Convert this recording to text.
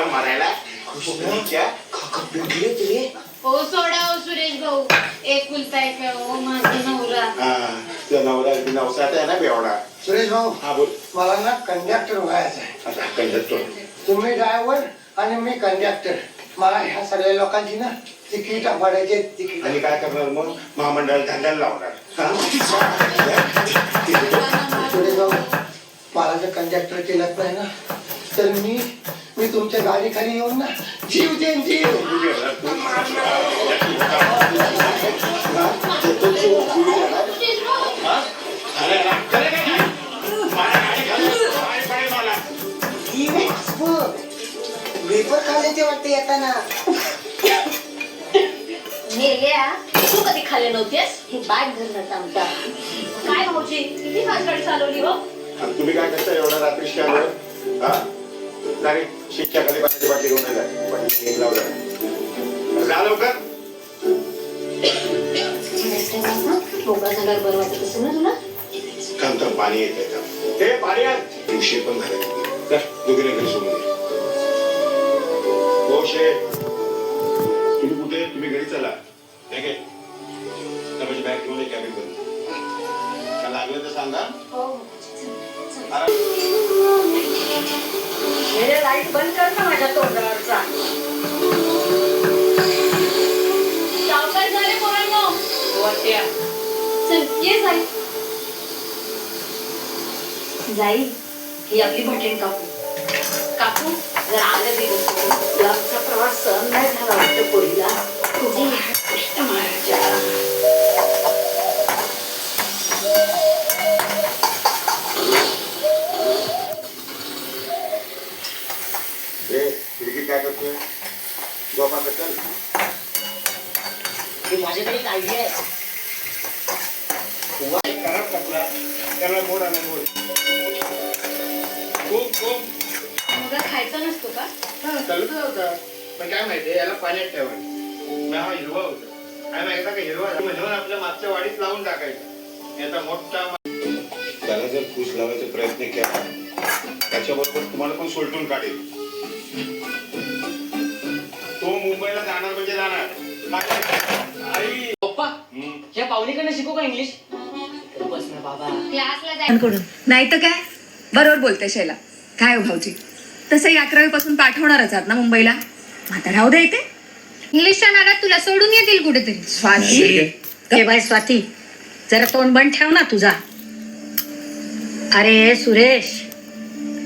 तुला मारायला हो सोडा हो सुरेश भाऊ एकुलता एक हो माझा नवरा. तुझा नवरा नवसाचा आहे ना बेवडा. सुरेश भाऊ हा बोल. मला ना कंडक्टर व्हायचं आहे. आता कंडक्टर तुम्ही ड्रायव्हर आणि मी कंडक्टर. मला ह्या सगळ्या लोकांची ना तिकीट फाडायचे तिकीट. आणि काय करणार मग महामंडळ धंद्याला लावणार. सुरेश भाऊ मला जर कंडक्टर केलंच नाही ना तर मी तुमच्या गाडी खाली येऊन ना जीव देईन जीव. वेपर खाल्ले ते वाटते येताना. मेल्या तू कधी खाल्ले नव्हतेस हे बॅग धरणार आमचा. काय भाऊजी किती फास्ट गाडी चालवली हो. तुम्ही काय करता एवढा रात्री शिकायला? हा डायरेक्ट शिक्षा खाली पाण्याची बाटली घेऊन जा लवकर. मोकळा झाल्यावर बरं वाटत असेल ना तुला. कांत पाणी येते का ते पाणी दिवशी पण झाले दोघीने घरी सोडून हो शे तुम्ही कुठे तुम्ही घरी चला ठीक आहे माझी बॅग घेऊन कॅबिन मध्ये काय लागलं तर सांगा. लाईट बंद कर ना माझ्या तोंडावरचा. सावकाश झाले पोरांनो. वाट्या चल ये जाई जाई ही आपली भटेन काकू. काकू जर आलं दिवस लांबचा प्रवास सहन नाही झाला वाटतं पोरीला. तुझी कृष्ण महाराजा काय करतोय झोपा चल. माझ्याकडे एक आयडिया आहे. खराब टाकला त्याला मोड आला मोड खूप खूप मुलगा खायचा नसतो का. चालत होता पण काय माहितीये याला पाण्यात ठेवायचं. हा हिरवा होता काय माहिती का हिरवा म्हणून आपल्या मागच्या वाडीत लावून टाकायचं. याचा मोठा त्याला जर फूस लावायचा प्रयत्न केला त्याच्याबरोबर तुम्हाला पण सोलटून काढेल. तो मुंबईला जाणार म्हणजे जाणार. पप्पा या पाहुणीकडे शिकू का इंग्लिश. बस ना बाबा क्लासला जायचं. नाही तर काय बरोबर बोलते शैला. काय हो भाऊजी तसंही 11वी पासून पाठवणारच आहात ना मुंबईला. आता राहू दे इथे. इंग्लिशच्या नादात तुला सोडून येतील कुठेतरी. स्वाती हे बाय स्वाती जरा तोंड बंद ठेव ना तुझा. अरे सुरेश